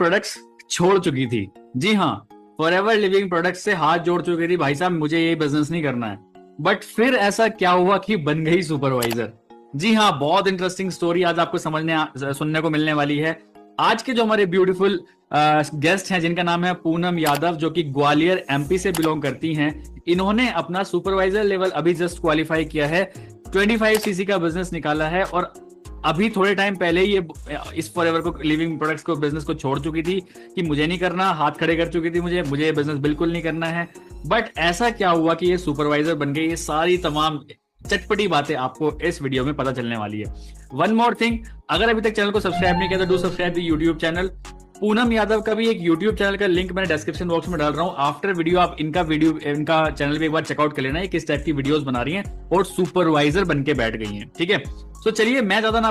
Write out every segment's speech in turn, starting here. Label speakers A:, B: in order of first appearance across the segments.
A: Products छोड़ चुकी थी। जी हाँ, फॉरएवर लिविंग प्रोडक्ट्स से हाथ जोड़ चुकी थी, भाई साहब मुझे ये बिजनेस नहीं करना है। बट फिर ऐसा क्या हुआ कि बन गई सुपरवाइजर। जी हाँ, बहुत इंटरेस्टिंग स्टोरी आज आपको सुनने को मिलने वाली है। आज के जो हमारे ब्यूटीफुल गेस्ट हैं, जिनका नाम है पूनम यादव, जो कि ग्वालियर एमपी से बिलोंग करती हैं। इन्होंने अपना सुपरवाइजर लेवल अभी जस्ट क्वालिफाई किया है, 25 सीसी का बिजनेस निकाला है, और अभी थोड़े टाइम पहले ये इस फॉरएवर को लिविंग प्रोडक्ट्स को बिजनेस को छोड़ चुकी थी कि मुझे नहीं करना, हाथ खड़े कर चुकी थी, मुझे बिजनेस बिल्कुल नहीं करना है। बट ऐसा क्या हुआ कि ये सुपरवाइजर बन गई, ये सारी तमाम चटपटी बातें आपको इस वीडियो में पता चलने वाली है। वन मोर थिंग, अगर अभी तक चैनल को सब्सक्राइब नहीं किया तो do subscribe the YouTube channel. Poonam Yadav का भी एक यूट्यूब चैनल का लिंक मैंने डिस्क्रिप्शन बॉक्स में डाल रहा हूँ। आफ्टर वीडियो आप इनका चैनल भी एक बार चेकआउट कर लेना है, किस टाइप की वीडियोस बना रही हैं और सुपरवाइजर बन के बैठ गई हैं। ठीक है, तो चलिए मैं ज्यादा ना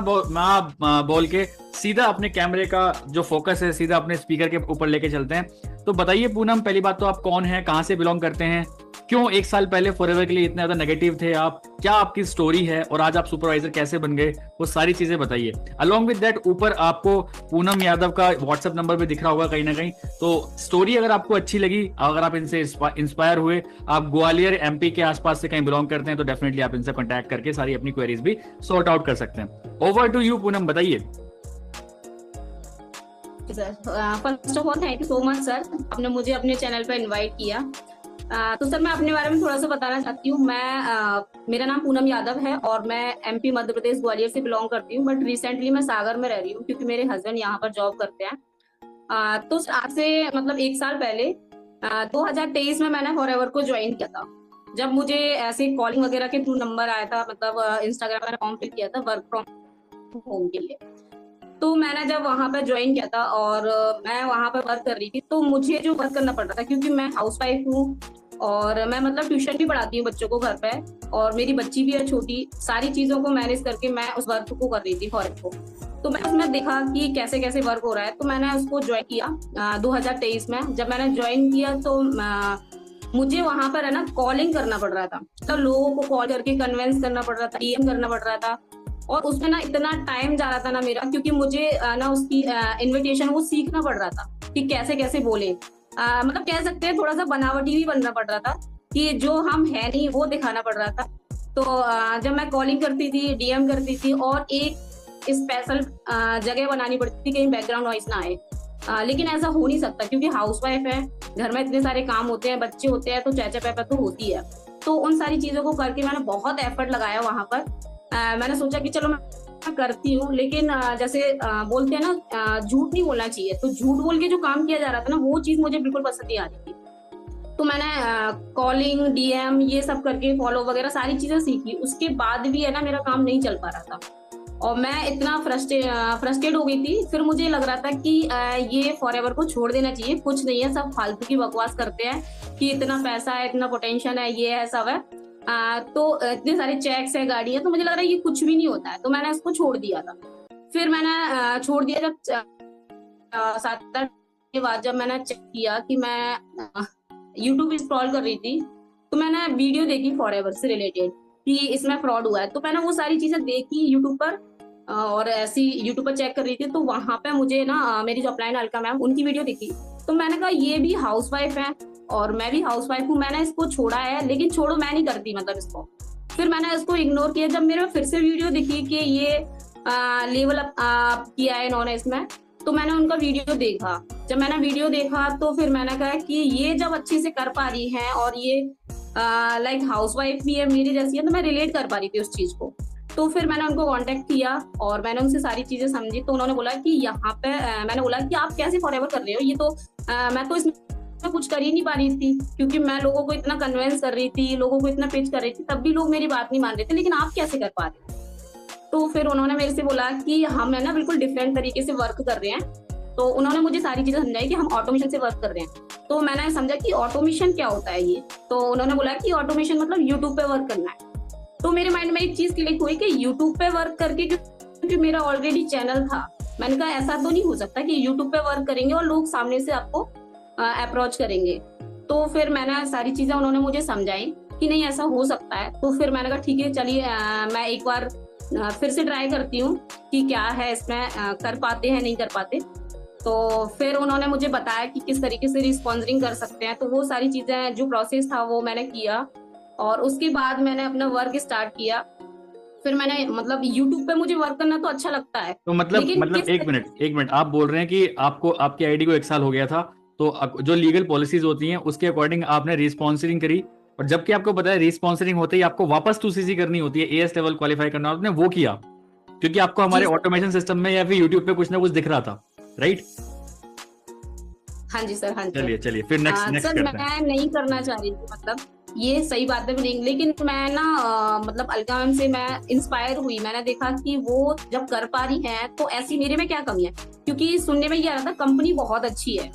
A: बोल के सीधा अपने कैमरे का जो फोकस है सीधा अपने स्पीकर के ऊपर लेके चलते हैं। तो बताइए पूनम, पहली बात तो आप कौन है, कहां से बिलोंग करते हैं, क्यों एक साल पहले फॉरएवर के लिए इतने ज्यादा नेगेटिव थे आप, क्या आपकी स्टोरी है, और आज आप सुपरवाइजर कैसे बन गए, वो सारी चीजें बताइए। अलॉन्ग विद दैट ऊपर आपको पूनम यादव का व्हाट्सएप नंबर भी दिख रहा होगा कहीं ना कहीं। तो स्टोरी अगर आपको अच्छी लगी, अगर आप इनसे इंस्पायर हुए, आप ग्वालियर एमपी के आसपास से कहीं बिलोंग करते हैं, तो डेफिनेटली आप इनसे कॉन्टैक्ट करके सारी अपनी क्वेरीज भी सॉर्ट आउट कर सकते हैं। ओवर टू यू पूनम, बताइए।
B: First of all thank you so much sir, आपने मुझे अपने चैनल पर इनवाइट किया। तो सर मैं अपने बारे में थोड़ा सा बताना चाहती हूँ। मेरा नाम पूनम यादव है और मैं एमपी मध्य प्रदेश ग्वालियर से बिलोंग करती हूँ, बट रिसेंटली मैं सागर में रह रही हूँ क्योंकि मेरे हस्बैंड यहाँ पर जॉब करते हैं। तो आज से मतलब एक साल पहले 2023 में मैंने फॉरएवर को ज्वाइन किया था। जब मुझे ऐसे कॉलिंग वगैरह के थ्रू नंबर आया था, मतलब इंस्टाग्राम में फॉर्म फिल किया था वर्क फ्रॉम होम के लिए। तो मैंने जब वहां पर ज्वाइन किया था और मैं वहां पर वर्क कर रही थी, तो मुझे जो वर्क करना पड़ रहा था, क्योंकि मैं हाउस वाइफ हूँ और मैं मतलब ट्यूशन भी पढ़ाती हूँ बच्चों को घर पे, और मेरी बच्ची भी है छोटी, सारी चीजों को मैनेज करके मैं उस वर्क को कर रही थी फॉरएवर को। तो मैं उसमें देखा कि कैसे कैसे वर्क हो रहा है, तो मैंने उसको ज्वाइन किया 2023 में। जब मैंने ज्वाइन किया तो मुझे वहां पर है ना कॉलिंग करना पड़ रहा था, तो लोगों को कॉल करके कन्विंस करना पड़ रहा था, डीएम करना पड़ रहा था, और उसमें ना इतना टाइम जा रहा था ना मेरा, क्योंकि मुझे ना उसकी इनविटेशन वो सीखना पड़ रहा था कि कैसे कैसे बोले। मतलब कह सकते हैं थोड़ा सा बनावटी भी बनना पड़ रहा था कि जो हम है नहीं वो दिखाना पड़ रहा था। तो जब मैं कॉलिंग करती थी, डीएम करती थी, और एक स्पेशल जगह बनानी पड़ती थी कहीं बैकग्राउंड नॉइस ना आए। लेकिन ऐसा हो नहीं सकता क्योंकि हाउस वाइफ है, घर में इतने सारे काम होते हैं, बच्चे होते हैं, तो चैचा पैपा तो होती है। तो उन सारी चीजों को करके मैंने बहुत एफर्ट लगाया वहां पर। मैंने सोचा कि चलो मैं करती हूँ, लेकिन जैसे बोलते हैं ना झूठ नहीं बोलना चाहिए, तो झूठ बोल के जो काम किया जा रहा था ना, वो चीज मुझे बिल्कुल पसंद नहीं आ रही थी। तो मैंने कॉलिंग, डीएम, ये सब करके फॉलो वगैरह सारी चीजें सीखी। उसके बाद भी है ना मेरा काम नहीं चल पा रहा था और मैं इतना फ्रस्ट्रेट हो गई थी। फिर मुझे लग रहा था कि ये फॉरएवर को छोड़ देना चाहिए, कुछ नहीं है, सब फालतू की बकवास करते हैं कि इतना पैसा है, इतना पोटेंशियल है, ये है, सब है। तो इतने सारे चेक्स है, गाड़ी है, तो मुझे लग रहा है ये कुछ भी नहीं होता है, तो मैंने उसको छोड़ दिया था। फिर मैंने छोड़ दिया जब 7-8 के बाद जब मैंने चेक किया कि मैं यूट्यूब स्क्रॉल कर रही थी, तो मैंने वीडियो देखी फॉरएवर से रिलेटेड कि इसमें फ्रॉड हुआ है। तो मैंने वो सारी चीजें देखी यूट्यूब पर, और ऐसी यूट्यूब पर चेक कर रही थी, तो वहां पे मुझे ना मेरी जो अपलाइन अलका मैम, उनकी वीडियो दिखी। तो मैंने कहा ये भी हाउस वाइफ है और मैं भी हाउस वाइफ हूँ, मैंने इसको छोड़ा है, लेकिन छोड़ो मैं नहीं करती मतलब इसको। फिर मैंने इसको इग्नोर किया। जब मेरे फिर से वीडियो दिखी कि ये लेवल अप किया है इन्होंने इसमें, तो मैंने उनका वीडियो देखा। जब मैंने वीडियो देखा तो फिर मैंने कहा कि ये जब अच्छे से कर पा रही है और ये लाइक हाउस वाइफ भी है मेरी जैसी है, तो मैं रिलेट कर पा रही थी उस चीज को। तो फिर मैंने उनको कांटेक्ट किया और मैंने उनसे सारी चीजें समझी। तो उन्होंने बोला कि यहाँ पे मैंने बोला कि आप कैसे फॉरएवर कर रहे हो, ये तो मैं तो इसमें कुछ कर ही नहीं पा रही थी, क्योंकि मैं लोगों को इतना कन्विंस कर रही थी, लोगों को इतना पिच कर रही थी, तब भी लोग मेरी बात नहीं मान रहे थे, लेकिन आप कैसे कर पा रहे थे। तो फिर उन्होंने मेरे से बोला कि हम है ना बिल्कुल डिफरेंट तरीके से वर्क कर रहे हैं। तो उन्होंने मुझे सारी चीजें समझाई कि हम ऑटोमेशन से वर्क कर रहे हैं। तो मैंने समझा कि ऑटोमेशन क्या होता है ये। तो उन्होंने बोला कि ऑटोमेशन मतलब यूट्यूब पे वर्क करना है। तो मेरे माइंड में एक चीज क्लिक हुई कि यूट्यूब पे वर्क करके, क्योंकि मेरा ऑलरेडी चैनल था, मैंने कहा ऐसा तो नहीं हो सकता कि यूट्यूब पे वर्क करेंगे और लोग सामने से आपको अप्रोच करेंगे। तो फिर मैंने सारी चीजें उन्होंने मुझे समझाई कि नहीं ऐसा हो सकता है। तो फिर मैंने कहा ठीक है चलिए मैं एक बार फिर से ट्राई करती हूँ कि क्या है इसमें, कर पाते हैं नहीं कर पाते। तो फिर उन्होंने मुझे बताया कि किस तरीके से स्पॉन्सरिंग कर सकते हैं, तो वो सारी चीजें जो प्रोसेस था वो मैंने किया और उसके बाद मैंने अपना वर्क स्टार्ट किया। फिर मैंने मतलब यूट्यूब पे मुझे वर्क करना तो अच्छा लगता है,
A: तो मतलब
B: लेकिन किस
A: एक मिनट, आप बोल रहे हैं कि आपको आपकी आईडी को 1 साल हो गया था, तो जो लीगल पॉलिसीज होती हैं उसके अकॉर्डिंग आपने रीस्पॉन्सरिंग करी, और जबकि आपको पता है रीस्पॉन्सरिंग होते ही आपको वापस 2cc करनी होती है, एएस लेवल क्वालिफाई करना, आपने वो किया क्योंकि आपको हमारे
B: जी सर।
A: ऑटोमेशन सिस्टम में या फिर यूट्यूब पे कुछ ना कुछ दिख रहा था, राइट?
B: हाँ जी सर, हाँ जी
A: चलिए चलिए, फिर नेक्स्ट
B: सर।
A: करते हैं।
B: मैं नहीं करना चाह रही थी, मतलब ये सही बात है, नहीं, लेकिन मैं ना मतलब अलका मैम से मैं इंस्पायर हुई। मैंने देखा कि वो जब कर पा रही हैं तो ऐसी मेरे में क्या कमी है, क्योंकि सुनने में ये आ रहा था कंपनी बहुत अच्छी है,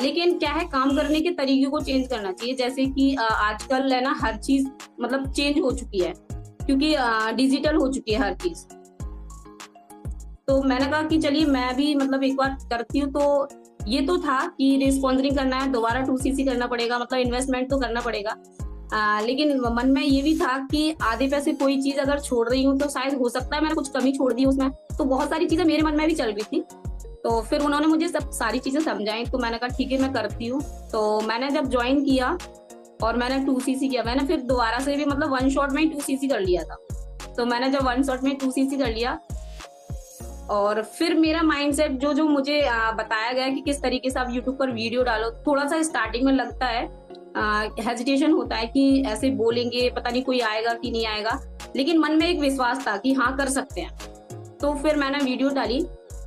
B: लेकिन क्या है, काम करने के तरीके को चेंज करना चाहिए। जैसे कि आजकल है ना हर चीज मतलब चेंज हो चुकी है, क्योंकि डिजिटल हो चुकी है हर चीज। तो मैंने कहा कि चलिए मैं भी मतलब एक बार करती हूँ। तो ये तो था कि स्पॉन्सरिंग करना है, दोबारा 2cc करना पड़ेगा, मतलब इन्वेस्टमेंट तो करना पड़ेगा। लेकिन मन में ये भी था कि आधे पैसे कोई चीज अगर छोड़ रही हूँ तो शायद हो सकता है मैंने कुछ कमी छोड़ दी उसमें। तो बहुत सारी चीजें मेरे मन में भी चल रही थी। तो फिर उन्होंने मुझे सब सारी चीजें समझाई, तो मैंने कहा ठीक है मैं करती हूँ। तो मैंने जब ज्वाइन किया और मैंने 2cc किया, मैंने फिर दोबारा से भी मतलब 1 शॉट में ही 2cc कर लिया था। तो मैंने जब 1 शॉट में 2cc कर लिया, और फिर मेरा माइंडसेट जो जो मुझे बताया गया कि किस तरीके से आप यूट्यूब पर वीडियो डालो, थोड़ा सा स्टार्टिंग में लगता है, हेजिटेशन होता है कि ऐसे बोलेंगे पता नहीं कोई आएगा कि नहीं आएगा, लेकिन मन में एक विश्वास था कि हाँ कर सकते हैं। तो फिर मैंने वीडियो डाली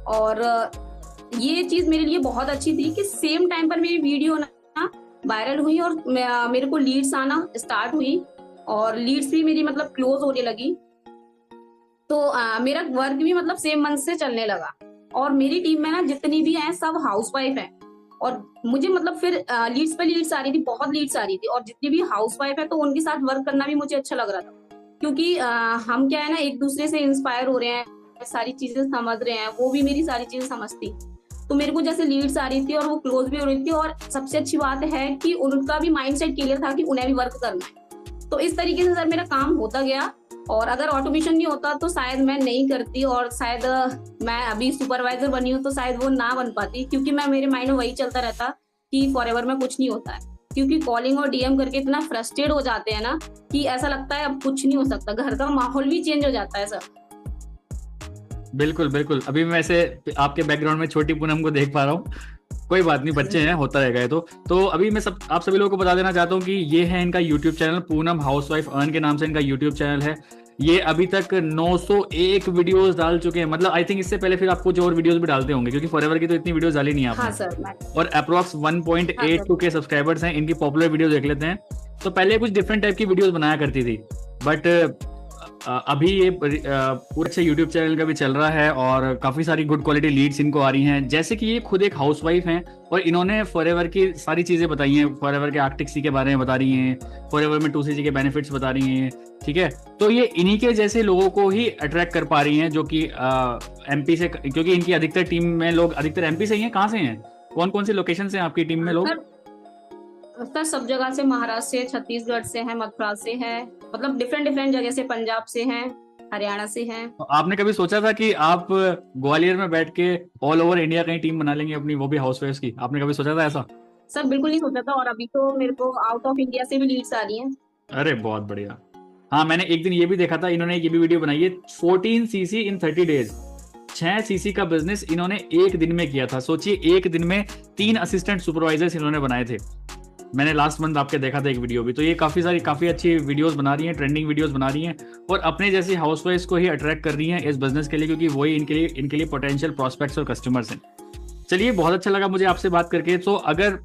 B: और ये चीज मेरे लिए बहुत अच्छी थी कि सेम टाइम पर मेरी वीडियो ना वायरल हुई और मेरे को लीड्स आना स्टार्ट हुई और लीड्स भी मेरी मतलब क्लोज होने लगी। तो मेरा वर्क भी मतलब सेम मंथ से चलने लगा और मेरी टीम में ना जितनी भी हैं सब हाउसवाइफ हैं और मुझे मतलब फिर लीड्स पे लीड्स आ रही थी, बहुत लीड्स आ रही थी और जितनी भी हाउसवाइफ है तो उनके साथ वर्क करना भी मुझे अच्छा लग रहा था, क्योंकि हम क्या है ना एक दूसरे से इंस्पायर हो रहे हैं, सारी चीजें समझ रहे हैं, वो भी मेरी सारी चीजें समझती। तो मेरे को जैसे लीड्स आ रही थी और वो क्लोज भी हो रही थी और सबसे अच्छी बात है कि उनका भी माइंडसेट क्लियर था कि उन्हें भी वर्क करना है। तो इस तरीके से सर मेरा काम होता गया और अगर ऑटोमेशन नहीं होता तो शायद मैं नहीं करती और शायद मैं अभी सुपरवाइजर बनी हूँ तो शायद वो ना बन पाती, क्योंकि मैं मेरे माइंड में वही चलता रहता कि फॉरएवर में कुछ नहीं होता है, क्योंकि कॉलिंग और डीएम करके इतना फ्रस्ट्रेट हो जाते हैं ना कि ऐसा लगता है अब कुछ नहीं हो सकता, घर का माहौल भी चेंज हो जाता है सर।
A: बिल्कुल बिल्कुल, अभी मैं ऐसे आपके बैकग्राउंड में छोटी पूनम को देख पा रहा हूँ, कोई बात नहीं, बच्चे हैं, होता रहेगा ये तो अभी मैं आप सभी लोगों को बता देना चाहता हूँ कि ये है इनका YouTube channel, Poonam housewife earn के नाम से इनका यूट्यूब चैनल है। ये अभी तक 901 वीडियोस डाल चुके हैं, मतलब आई थिंक इससे पहले फिर आपको जो और वीडियोस भी डालते होंगे, क्योंकि फॉरएवर की तो इतनी वीडियोस डाली नहीं आपने।
B: हाँ सर,
A: और अप्रोक्स 1.82 के सब्सक्राइबर्स हैं। इनकी पॉपुलर वीडियो देख लेते हैं। तो पहले कुछ डिफरेंट टाइप की वीडियोस बनाया करती थी, बट अभी ये पूरा अच्छा यूट्यूब चैनल का भी चल रहा है और काफी सारी गुड क्वालिटी लीड्स इनको आ रही हैं। जैसे कि ये खुद एक हाउसवाइफ हैं और इन्होंने फॉरएवर की सारी चीजें बताई हैं, फॉरएवर के आर्टिक्सी के बारे में बता रही हैं, फॉरएवर में 2cc के बेनिफिट्स बता रही हैं, ठीक है। तो ये इन्हीं के जैसे लोगों को ही अट्रैक्ट कर पा रही हैं जो कि एमपी से, क्योंकि इनकी अधिकतर टीम में लोग अधिकतर एमपी से ही हैं। कहाँ से हैं, कौन कौन से लोकेशन से आपकी टीम में लोग?
B: सर सब जगह से, महाराष्ट्र से, छत्तीसगढ़ से है, मथुरा से है, मतलब डिफरेंट डिफरेंट जगह से, पंजाब से हैं, हरियाणा से हैं।
A: तो आपने कभी सोचा था कि आप ग्वालियर में बैठ के ऑल ओवर इंडिया कहीं टीम बना लेंगे अपनी, वो भी हाउसवाइफ्स की? आपने कभी सोचा था ऐसा?
B: सर बिल्कुल नहीं सोचा था और अभी तो मेरे को आउट ऑफ इंडिया से भी लीड्स आ रही हैं।
A: अरे बहुत बढ़िया। हाँ, मैंने एक दिन ये भी देखा था, इन्होंने ये भी वीडियो बनाई है, 14cc इन 30 डेज। 6cc का बिजनेस इन्होंने एक दिन में किया था। सोचिए, एक दिन में 3 असिस्टेंट सुपरवाइजर्स इन्होंने बनाए थे। मैंने लास्ट मंथ आपके देखा था एक वीडियो भी। तो ये काफी अच्छी वीडियोस बना रही हैं, ट्रेंडिंग वीडियोस बना रही हैं और अपने जैसी हाउसवाइफ्स को ही अट्रैक्ट कर रही हैं इस बिजनेस के लिए, क्योंकि वही इनके लिए पोटेंशियल प्रॉस्पेक्ट्स और कस्टमर्स हैं। चलिए, बहुत अच्छा लगा मुझे आपसे बात करके। तो अगर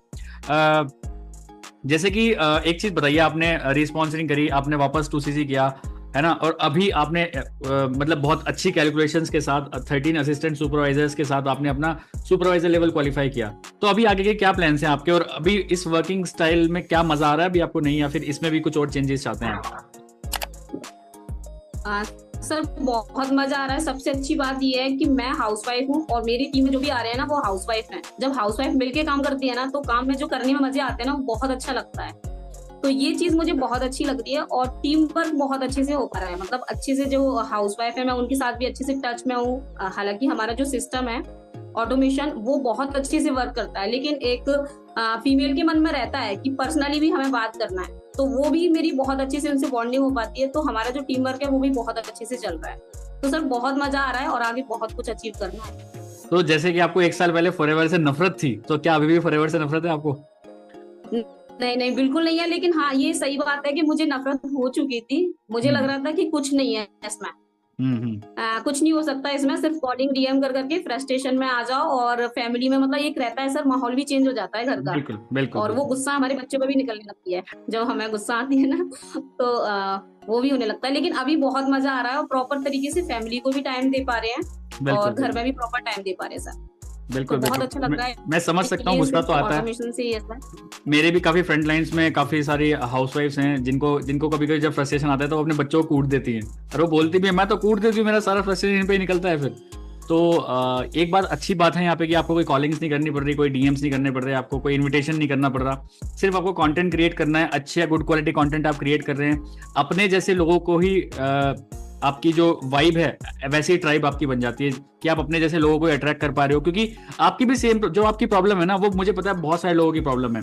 A: जैसे कि एक चीज बताइए, आपने रिस्पॉन्सरिंग करी, आपने वापस 2cc किया, है ना, और अभी आपने मतलब बहुत अच्छी कैलकुलेशंस के साथ 13 असिस्टेंट सुपरवाइजर्स के साथ आपने अपना सुपरवाइजर लेवल क्वालिफाई किया। तो अभी आगे के क्या प्लान्स हैं आपके, और अभी इस वर्किंग स्टाइल में क्या मजा आ रहा है अभी आपको, नहीं, या फिर इसमें भी कुछ और चेंजेस चाहते हैं?
B: सर बहुत मजा आ रहा है। सबसे अच्छी बात यह है कि मैं हाउसवाइफ हूँ और मेरी टीम में जो भी आ रहे हैं ना वो हाउसवाइफ हैं। जब हाउसवाइफ मिलके काम करती है ना तो काम में जो करने में मजे आते हैं ना वो बहुत अच्छा लगता है। तो ये चीज मुझे बहुत अच्छी लगती है और टीम वर्क बहुत अच्छे से हो पा रहा है, मतलब अच्छे से जो हाउसवाइफ है मैं उनके साथ भी अच्छे से टच में हूँ। हालांकि हमारा जो सिस्टम है ऑटोमेशन वो बहुत अच्छे से वर्क करता है, लेकिन एक फीमेल के मन में रहता है कि पर्सनली भी हमें बात करना है, तो वो भी मेरी बहुत अच्छे से उनसे बॉन्डिंग हो पाती है, तो हमारा जो टीम वर्क है वो भी बहुत अच्छे से चल रहा है। तो सर बहुत मजा आ रहा है और आगे बहुत कुछ अचीव करना है।
A: तो जैसे कि आपको 1 साल पहले फॉरएवर से नफरत थी, तो क्या अभी भी फॉरएवर से नफरत है आपको?
B: नहीं नहीं, बिल्कुल नहीं है, लेकिन हाँ ये सही बात है कि मुझे नफरत हो चुकी थी। मुझे लग रहा था कि कुछ नहीं है इसमें, कुछ नहीं हो सकता इसमें, सिर्फ कॉलिंग डीएम कर करके फ्रस्ट्रेशन में आ जाओ, और फैमिली में मतलब एक रहता है सर, माहौल भी चेंज हो जाता है घर का।
A: बिल्कुल बिल्कुल
B: और वो
A: बिल्कुल।
B: गुस्सा हमारे बच्चों पे भी निकलने लगती है, जब हमें गुस्सा आती है ना तो वो भी होने लगता है। लेकिन अभी बहुत मजा आ रहा है और प्रॉपर तरीके से फैमिली को भी टाइम दे पा रहे हैं
A: बिल्कुल
B: और घर
A: बिल्कुल
B: में भी प्रॉपर टाइम दे पा रहे हैं सर। तो
A: बिल्कुल
B: बहुत
A: बिल्कुल।
B: अच्छा लग रहा है।
A: मैं समझ सकता हूँ,
B: ये
A: गुस्सा
B: सिर्फ
A: तो आता है।
B: ऑटोमेशन से ही है सर।
A: मेरे भी काफी फ्रंट लाइन्स में काफी सारी हाउसवाइफ्स हैं जिनको जिनको कभी कभी जब फ्रस्ट्रेशन आता है तो वो अपने बच्चों को कूट देती हैं, और वो बोलती भी है मैं तो कूट देती हूँ, मेरा सारा फ्रस्ट्रेशन पे ही निकलता है फिर। तो एक बात अच्छी बात है यहाँ पे कि आपको कोई कॉलिंग्स नहीं करनी पड़ रही, कोई डीएम्स नहीं करने पड़ रहे, आपको कोई इन्विटेशन नहीं करना पड़ रहा, सिर्फ आपको कंटेंट क्रिएट करना है, अच्छे गुड क्वालिटी कंटेंट आप क्रिएट कर रहे हैं, अपने जैसे लोगों को ही आपकी जो वाइब है वैसे ही ट्राइब आपकी बन जाती है कि आप अपने जैसे लोगों को अट्रैक्ट कर पा रहे हो, क्योंकि आपकी भी सेम जो आपकी प्रॉब्लम है ना, वो मुझे पता है बहुत सारे लोगों की प्रॉब्लम है।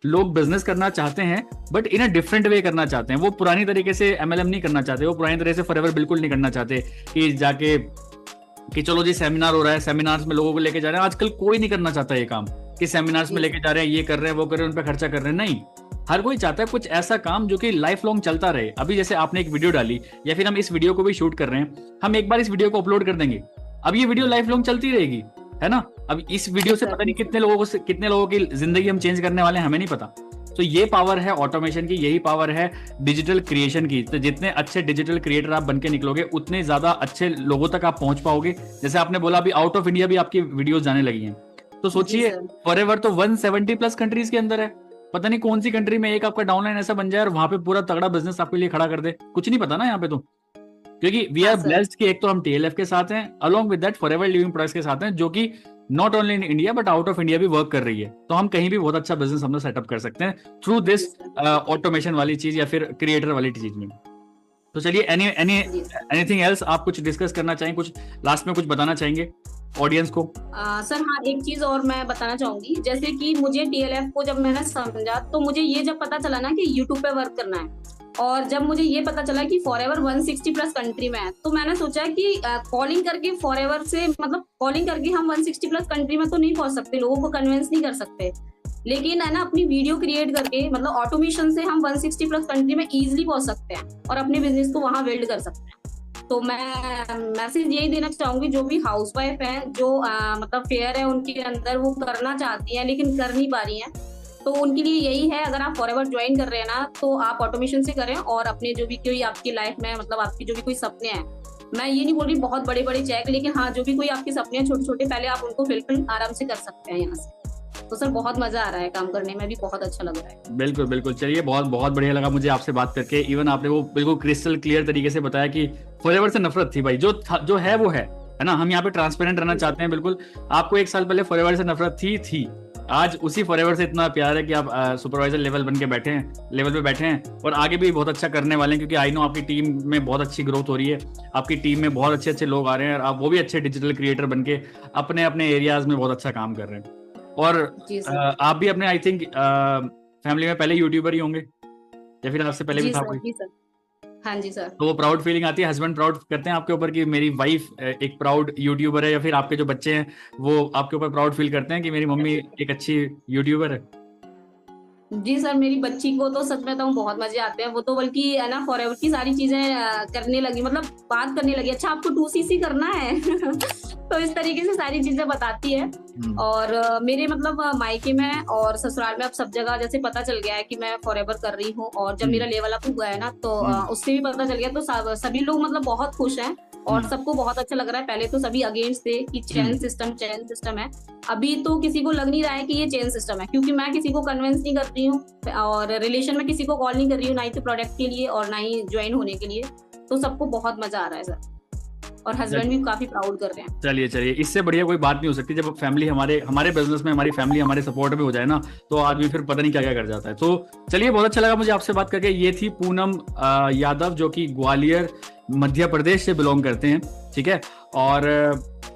A: लोग बिजनेस करना चाहते हैं but in a different way करना चाहते हैं, वो पुरानी तरीके से एमएलएम नहीं करना चाहते, वो पुरानी तरह से फॉरएवर बिल्कुल नहीं करना चाहते कि जाके कि चलो जी सेमिनार हो रहा है, सेमिनार्स में लोगों को लेके जा रहे हैं। आजकल कोई नहीं करना चाहता ये काम कि सेमिनार्स में लेके जा रहे हैं, ये कर रहे हैं, वो कर रहे हैं, उन पर खर्चा कर रहे हैं। नहीं, हर कोई चाहता है कुछ ऐसा काम जो कि लाइफ लॉन्ग चलता रहे। अभी जैसे आपने एक वीडियो डाली या फिर हम इस वीडियो को भी शूट कर रहे हैं, हम एक बार इस वीडियो को अपलोड कर देंगे, अब ये वीडियो लाइफ लॉन्ग चलती रहेगी, है ना। अब इस वीडियो से पता नहीं कितने लोगों की जिंदगी हम चेंज करने वाले हैं, हमें नहीं पता। तो ये पावर है ऑटोमेशन की, यही पावर है डिजिटल क्रिएशन की। तो जितने अच्छे डिजिटल क्रिएटर आप बन के निकलोगे उतने ज्यादा अच्छे लोगों तक आप पहुंच पाओगे। जैसे आपने बोला अभी आउट ऑफ इंडिया भी आपकी वीडियोस जाने लगी हैं, तो सोचिए फॉरएवर तो 170 प्लस कंट्रीज के अंदर है। पता नहीं कौन सी कंट्री में एक आपका डाउनलाइन ऐसा बन जाए और वहां पे पूरा तगड़ा बिजनेस आपके लिए खड़ा कर दे, कुछ नहीं पता ना यहाँ पे तो। क्योंकि वी आर ब्लेस्ड कि एक तो हम टीएलएफ के साथ हैं, along with that forever living products के साथ हैं, जो कि not only in India but out of India भी वर्क कर रही है। तो हम कहीं भी बहुत अच्छा बिजनेस हम लोग सेटअप कर सकते हैं थ्रू दिस ऑटोमेशन वाली चीज या फिर क्रिएटर वाली चीज में। तो चलिए एनीथिंग एल्स आप कुछ डिस्कस करना चाहेंगे, कुछ लास्ट में कुछ बताना चाहेंगे ऑडियंस को?
B: सर हाँ, एक चीज और मैं बताना चाहूंगी, जैसे कि मुझे टीएलएफ को जब मैंने समझा तो मुझे ये जब पता चला ना कि यूट्यूब पे वर्क करना है, और जब मुझे ये पता चला कि फॉरएवर 160 प्लस कंट्री में है, तो मैंने सोचा कि कॉलिंग करके फॉरएवर से मतलब कॉलिंग करके हम 160 प्लस कंट्री में तो नहीं पहुंच सकते, लोगों को कन्विंस नहीं कर सकते, लेकिन है ना अपनी वीडियो क्रिएट करके मतलब ऑटोमेशन से हम 160 प्लस कंट्री में इजीली पहुंच सकते हैं और अपने बिजनेस को वहां बिल्ड कर सकते हैं। तो मैं मैसेज यही देना चाहूंगी, जो भी हाउसवाइफ है, जो मतलब फेयर है उनके अंदर, वो करना चाहती है लेकिन कर नहीं पा रही हैं, तो उनके लिए यही है, अगर आप फॉरएवर ज्वाइन कर रहे हैं ना तो आप ऑटोमेशन से करें, और अपने जो भी कोई आपकी लाइफ में मतलब आपकी जो भी कोई सपने हैं, मैं ये नहीं बोल रही बहुत बड़े बड़े चेक, लेकिन हाँ जो भी कोई आपके सपने हैं छोटे छोटे, पहले आप उनको फिलफिल आराम से कर सकते हैं यहाँ से। तो सर बहुत मजा आ रहा है, काम करने में भी बहुत अच्छा लग रहा है।
A: बिल्कुल बिल्कुल। चलिए बहुत बहुत बढ़िया लगा मुझे आपसे बात करके। इवन आपने वो बिल्कुल क्रिस्टल क्लियर तरीके से बताया कि फॉरएवर से नफरत थी भाई, जो है वो है ना। हम यहाँ पे ट्रांसपेरेंट रहना चाहते हैं। बिल्कुल आपको 1 साल पहले फॉरएवर से नफरत थी, आज उसी फॉरएवर से इतना प्यार है कि आप सुपरवाइजर लेवल बन के लेवल पे बैठे हैं और आगे भी बहुत अच्छा करने वाले हैं, क्योंकि आई नो आपकी टीम में बहुत अच्छी ग्रोथ हो रही है, आपकी टीम में बहुत अच्छे अच्छे लोग आ रहे हैं और आप वो भी अच्छे डिजिटल क्रिएटर बन के अपने अपने एरियाज में बहुत अच्छा काम कर रहे हैं। और आप भी अपने आई थिंक फैमिली में पहले यूट्यूबर ही होंगे या फिर आपसे पहले भी था कोई?
B: जी सर। हाँ जी सर।
A: तो वो प्राउड फीलिंग आती है, हस्बैंड प्राउड करते हैं आपके ऊपर कि मेरी वाइफ एक प्राउड यूट्यूबर है, या फिर आपके जो बच्चे हैं वो आपके ऊपर प्राउड फील करते हैं कि मेरी मम्मी एक अच्छी यूट्यूबर है?
B: जी सर, मेरी बच्ची को तो सच में बताऊं बहुत मजे आते हैं, वो तो बल्कि है ना फॉरएवर की सारी चीजें करने लगी, मतलब बात करने लगी, अच्छा आपको 2cc करना है तो इस तरीके से सारी चीजें बताती है। और मेरे मतलब मायके में और ससुराल में अब सब जगह जैसे पता चल गया है कि मैं फॉरएवर कर रही हूँ, और जब मेरा लेवल अप हुआ है ना तो उससे भी पता चल गया, तो सभी लोग मतलब बहुत खुश हैं और सबको बहुत अच्छा लग रहा है। पहले तो सभी अगेंस्ट थे कि चेन सिस्टम है, अभी तो किसी को लग नहीं रहा है कि ये चेन सिस्टम है, क्योंकि मैं किसी को कन्विंस नहीं कर रही हूँ और रिलेशन में किसी को कॉल नहीं कर रही हूँ, ना ही तो प्रोडक्ट के लिए और ना ही ज्वाइन होने के लिए, तो सबको बहुत मजा आ रहा है सर, और हस्बैंड भी काफी प्राउड कर रहे हैं।
A: चलिए इससे बढ़िया कोई बात नहीं हो सकती। जब फैमिली हमारे बिजनेस में हमारी फैमिली हमारे सपोर्ट में हो जाए ना, तो आदमी फिर पता नहीं क्या क्या कर जाता है। तो चलिए बहुत अच्छा लगा मुझे आपसे बात करके। ये थी पूनम यादव, जो कि ग्वालियर मध्य प्रदेश से बिलोंग करते हैं, ठीक है। और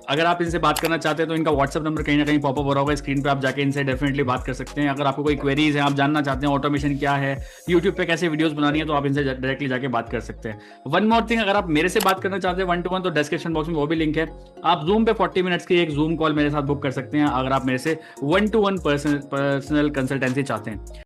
A: अगर आप इनसे बात करना चाहते हैं तो इनका व्हाट्सएप नंबर कहीं ना कहीं पॉपअप हो रहा होगा स्क्रीन पे, आप जाके इनसे डेफिनेटली बात कर सकते हैं। अगर आपको कोई क्वेरीज है, आप जानना चाहते हैं ऑटोमेशन क्या है, यूट्यूब पे कैसे वीडियोस बनानी है, तो आप इनसे डायरेक्टली जाके बात कर सकते हैं। वन मोर थिंग, अगर आप मेरे से बात करना चाहते हैं 1-to-1 तो डिस्क्रिप्शन बॉक्स में वो भी लिंक है। आप जूम पे 40 मिनट्स की एक जूम कॉल मेरे साथ बुक कर सकते हैं अगर आप मेरे से 1-to-1 पर्सनल कंसल्टेंसी चाहते हैं।